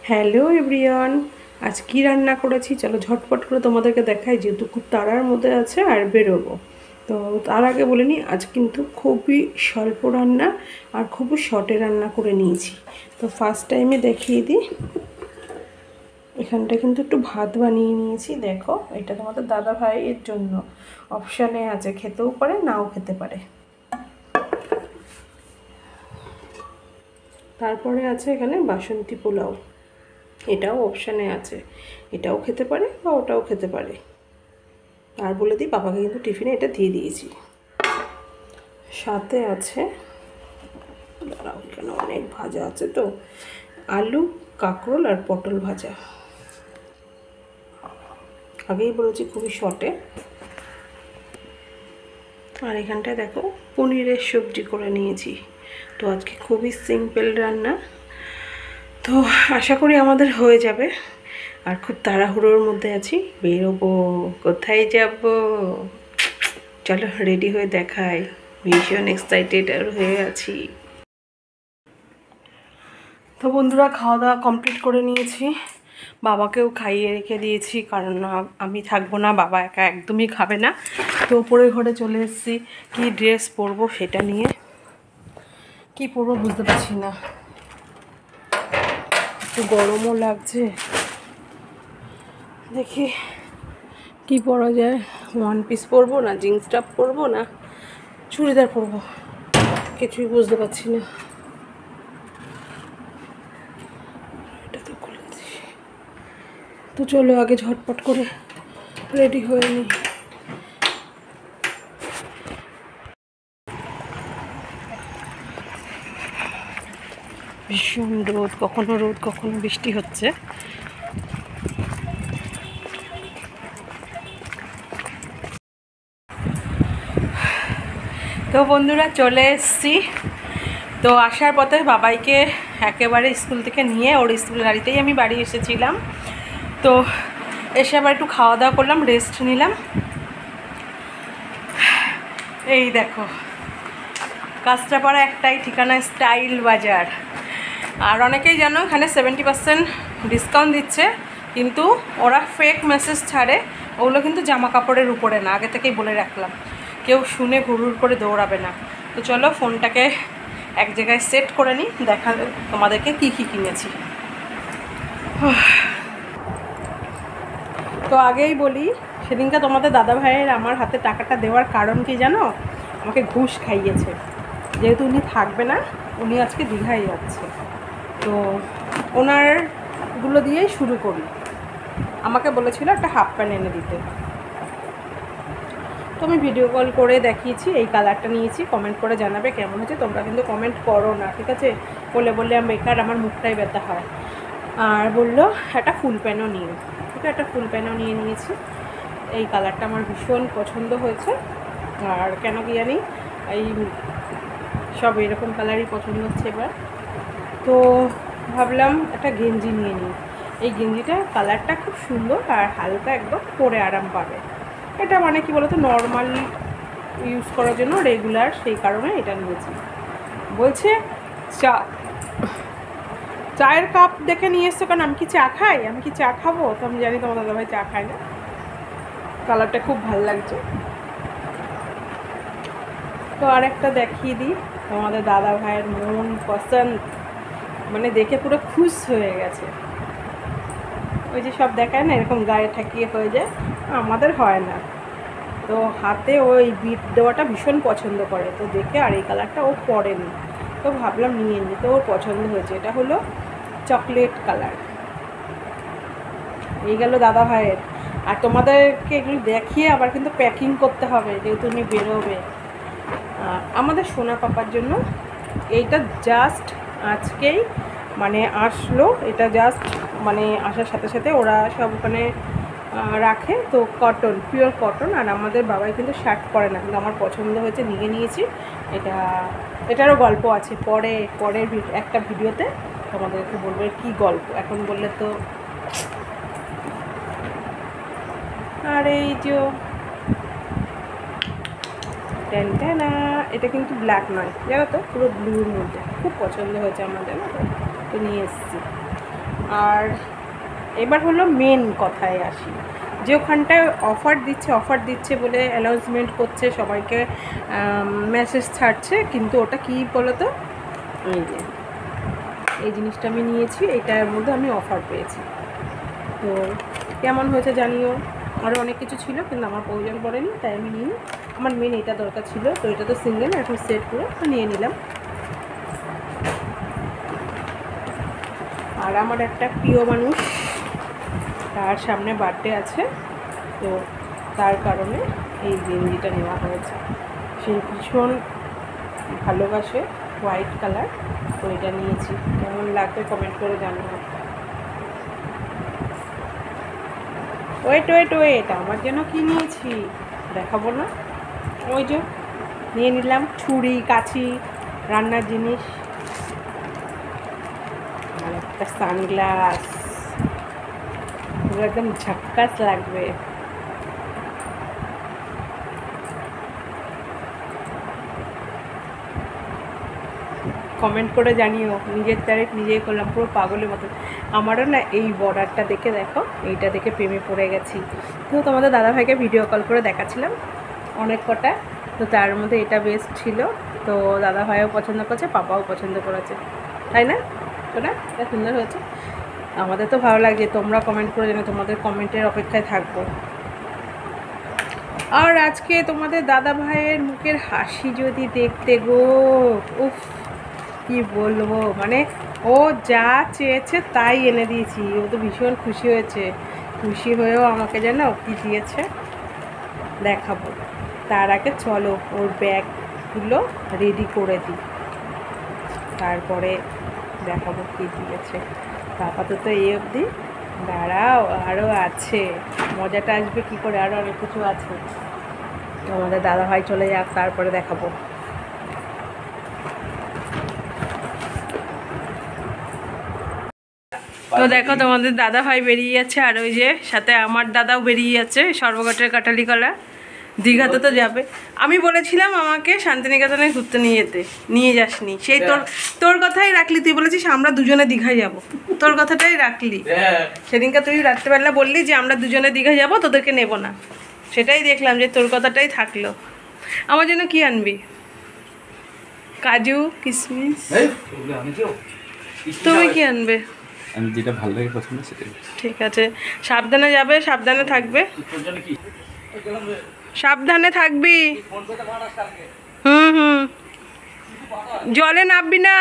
Hello everyone, আজ কি রান্না করেছি চলো ঝটপট করে তোমাদেরকে দেখাই, যেহেতু খুব তাড়ার মধ্যে আছে আর বেরোবো। তো তার আগে বলে নিই, আজ কিন্তু খুবই স্বল্প রান্না আর খুবই শর্টে রান্না করে নিয়েছি। তো ফার্স্ট টাইমে দেখিয়ে দিই, এখানটা কিন্তু একটু ভাত বানিয়ে নিয়েছি। দেখো, এটা তোমাদের দাদা ভাইয়ের জন্য অপশানে আছে, খেতেও পারে নাও খেতে পারে। তারপরে আছে এখানে বাসন্তী পোলাও, এটাও অপশানে আছে, এটাও খেতে পারে বা ওটাও খেতে পারে। আর বলে দিই, বাবাকে কিন্তু টিফিনে এটা দিয়ে দিয়েছি। সাথে আছে, দাঁড়াও এখানে অনেক ভাজা আছে, তো আলু, কাঁকরোল আর পটল ভাজা। আগেই বলেছি খুবই শর্টে। আর এখানটায় দেখো পনিরের সবজি করে নিয়েছি। তো আজকে খুবই সিম্পল রান্না, তো আশা করি আমাদের হয়ে যাবে। আর খুব তাড়াহুড়োর মধ্যে আছি, বেরোবো। কোথায় যাব চলো রেডি হয়ে দেখাই, ভীষণ এক্সাইটেড হয়ে আছি। তো বন্ধুরা, খাওয়া দাওয়া কমপ্লিট করে নিয়েছি, বাবাকেও খাইয়ে রেখে দিয়েছি, কারণ আমি থাকবো না, বাবা একা একদমই খাবে না। তো উপরের ঘরে চলে এসেছি, কি ড্রেস পরবো সেটা নিয়ে, কি পরবো বুঝতে পারছি না, একটু গরমও লাগছে, দেখি কি পরা যায়। ওয়ান পিস পরবো না জিন্স টপ পরবো না চুড়িদার পরবো, কিছুই বুঝতে পারছি না। এটা তো খুলেছি, তো চলো আগে ঝটপট করে রেডি হয়ে নিই। ভীষণ রোদ, কখনো বৃষ্টি হচ্ছে। তো বন্ধুরা চলে এসেছি। তো আসার পথে বাবাইকে একেবারে স্কুল থেকে নিয়ে ওর স্কুল গাড়িতেই আমি বাড়ি এসেছিলাম। তো এসে আবার একটু খাওয়া দাওয়া করলাম, রেস্ট নিলাম। এই দেখো, কাঁচরাপাড়া একটাই ঠিকানা, স্টাইল বাজার। আর অনেকেই জানো এখানে 70% ডিসকাউন্ট দিচ্ছে, কিন্তু ওরা ফেক মেসেজ ছাড়ে, ওগুলো কিন্তু জামা কাপড়ের উপরে না, আগে থেকেই বলে রাখলাম, কেউ শুনে হুড় করে দৌড়াবে না। তো চলো ফোনটাকে এক জায়গায় সেট করে নিই, দেখা তোমাদেরকে কি কি কিনেছি। তো আগেই বলি, সেদিনকে তোমাদের দাদা ভাইয়ের আমার হাতে টাকাটা দেওয়ার কারণ কি জানো? আমাকে ঘুষ খাইয়েছে, যেহেতু উনি থাকবে না, উনি আজকে দীঘায় যাচ্ছে, তো ওনারগুলো দিয়েই শুরু করি। আমাকে বলেছিল একটা হাফ প্যান্ট এনে দিতে, তো আমি ভিডিও কল করে দেখিয়েছি, এই কালারটা নিয়েছি, কমেন্ট করে জানাবে কেমন হচ্ছে। তোমরা কিন্তু কমেন্ট করো না, ঠিক আছে? বললে আমি বেকার, আমার মুখটাই ব্যথা হয়। আর বললো একটা ফুল প্যান্টও নিয়ে, ঠিক আছে, একটা ফুল প্যান্টও নিয়ে নিয়েছি। এই কালারটা আমার ভীষণ পছন্দ হয়েছে, আর কেন কি জানি এই সব এরকম কালারই পছন্দ হচ্ছে এবার। তো ভাবলাম একটা গেঞ্জি নিয়ে নিই। এই গেঞ্জিটা কালারটা খুব সুন্দর আর হালকা, একদম পরে আরাম পাবে। এটা মানে কি বলতো, নর্মাল ইউজ করার জন্য, রেগুলার, সেই কারণে এটা নিয়েছি। বলছে চায়ের কাপ দেখে নিয়ে এসছো, কারণ আমি কি চা খাই, আমি কি চা খাবো? তো আমি জানি তোমার দাদাভাই চা খায় না। কালারটা খুব ভালো লাগছে। তো আরেকটা দেখিয়ে দিই, তোমাদের দাদা ভাইয়ের মন পছন্দ, মানে দেখে পুরো খুশ হয়ে গেছে। ওই যে সব দেখায় না এরকম গায়ে ঠাকিয়ে হয়ে যায়, আমাদের হয় না। তো হাতে ওই বিট দেওয়াটা ভীষণ পছন্দ করে, তো দেখে, আর এই কালারটা ও পরেনি, তো ভাবলাম নিয়ে নিই, তো ওর পছন্দ হয়েছে। এটা হলো চকলেট কালার। এই গেল দাদা ভাইয়ের। আর তোমাদেরকে এগুলো দেখিয়ে আবার কিন্তু প্যাকিং করতে হবে, যেহেতু উনি বেরোবে। আমাদের সোনা পাপার জন্য এইটা জাস্ট আজকেই মানে আসলো, এটা জাস্ট মানে আসার সাথে সাথে ওরা সব ওখানে রাখে, তো কটন, পিওর কটন। আর আমাদের বাবাই কিন্তু শার্ট পরে না, কিন্তু আমার পছন্দ হয়েছে, নিয়ে নিয়েছি। এটারও গল্প আছে, পরের একটা ভিডিওতে তোমাদেরকে বলবো কি গল্প, এখন বললে তো। আর এই যে ট্যানট্যানা, এটা কিন্তু ব্ল্যাক নয়, জানো তো, পুরো ব্লুর মধ্যে, খুব পছন্দ হয়েছে আমার, জানো তো, তো নিয়ে এসেছি। আর এবার হলো মেন কথায় আসি, যে ওখানটায় অফার দিচ্ছে বলে অ্যানাউন্সমেন্ট করছে, সবাইকে মেসেজ ছাড়ছে, কিন্তু ওটা কী বলো তো, এই জিনিসটা আমি নিয়েছি, এইটার মধ্যে আমি অফার পেয়েছি। তো কেমন হয়েছে জানিও। আরও অনেক কিছু ছিল কিন্তু আমার প্রয়োজন পড়েনি, তাই আমি নিই। আমার মেন এটা দরকার ছিল, তো এটা তো সিঙ্গেল, এখন সেট করে তো নিয়ে নিলাম। আর আমার একটা প্রিয় মানুষ, তার সামনে বার্থডে আছে, তো তার কারণে এই গেঞ্জিটা নেওয়া হয়েছে। সে ভীষণ ভালোবাসে হোয়াইট কালার, তো এটা নিয়েছি। কেমন লাগবে কমেন্ট করে জানাবো। ওয়েট, আমার জন্য কি নিয়েছি দেখাবো না? ওই যে নিয়ে নিলাম ছুরি, কাঁচি, রান্নার জিনিস, আর একটা সানগ্লাস, একদম ঝাক্কাস লাগবে। কমেন্ট করে জানিও। নিজের তারিফ নিজেই করলাম, পুরো পাগলের মতো। আমারও না এই বর্ডারটা দেখে, দেখো এইটা দেখে প্রেমে পড়ে গেছি। তো তোমাদের দাদাভাইকে ভিডিও কল করে দেখাচ্ছিলাম অনেক কটা, তো তার মধ্যে এটা বেস্ট ছিল। তো দাদাভাইও পছন্দ করছে, পাপাও পছন্দ করেছে, তাই না? ওটা এটা সুন্দর হয়েছে। আমাদের তো ভালো লাগছে, তোমরা কমেন্ট করে জানো, তোমাদের কমেন্টের অপেক্ষায় থাকবো। আর আজকে তোমাদের দাদা ভাইয়ের মুখের হাসি যদি দেখতে গো, উফ কি বলবো, মানে ও যা চেয়েছে তাই এনে দিয়েছি। ও তো ভীষণ খুশি হয়েছে, খুশি হয়েও আমাকে জানো কি দিয়েছে দেখাবো। তার আগে চলো ওর ব্যাগগুলো রেডি করে দিই, তারপরে দেখাবো কি দিয়েছে। আপাতত এই অবধি, দাঁড়াও আরও আছে, মজাটা আসবে কি করে, আরও অনেক কিছু আছে। আমাদের দাদাভাই চলে যাক, তারপরে দেখাবো। তো দেখো তোমাদের দাদা ভাই বেরিয়ে যাচ্ছে, আর ওই যে সাথে আমার দাদাও বেরিয়ে যাচ্ছে, সর্বঘাটের কাটালি কলা। দীঘাতে তো যাবে। আমি বলেছিলাম আমাকে শান্তিনিকেতনে ঘুরতে নিয়ে যাসনি, সেই তোর কথাই রাখলি। তুই বলেছিস আমরা দুজনে দীঘায় যাব, তোর কথাটাই রাখলি। সেদিনকে তুই রাত্রেবেলা বললি যে আমরা দুজনে দীঘায় যাব, তোদেরকে নেব না। সেটাই দেখলাম যে তোর কথাটাই থাকলো। আমার জন্য কি আনবি? কাজু, কিশমিশ। তুমি কি আনবে? আমি যেটা ভালো লাগে পছন্দ সেটাই। ঠিক আছে, সাবধানে যাবে, সাবধানে থাকবে, সাবধানে থাকবি। হুম, জলে নামবি না।